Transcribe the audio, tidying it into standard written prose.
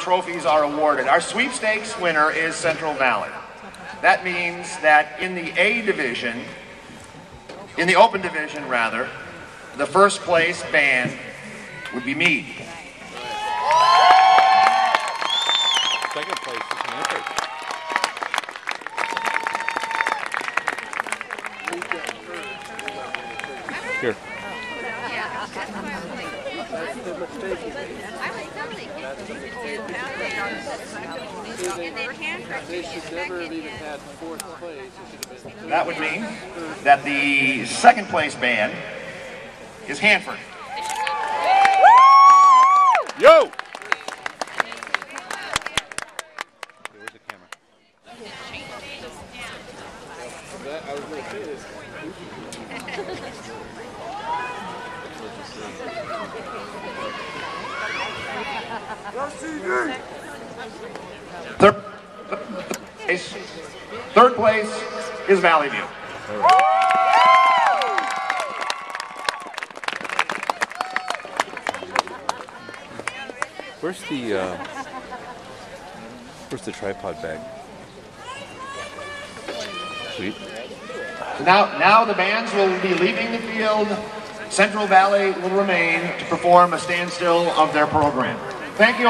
trophies are awarded. Our sweepstakes winner is Central Valley. That means that in the A division, in the open division rather, the first place band would be Meade. Second place is Hanford. Here. They should never have even had fourth place. That would mean that the second place band is Hanford. Yo! Where's the camera? I was going to say this. Third place is Valley View. Where's the tripod bag? Sweet. Now the bands will be leaving the field. Central Valley will remain to perform a standstill of their program. Thank you.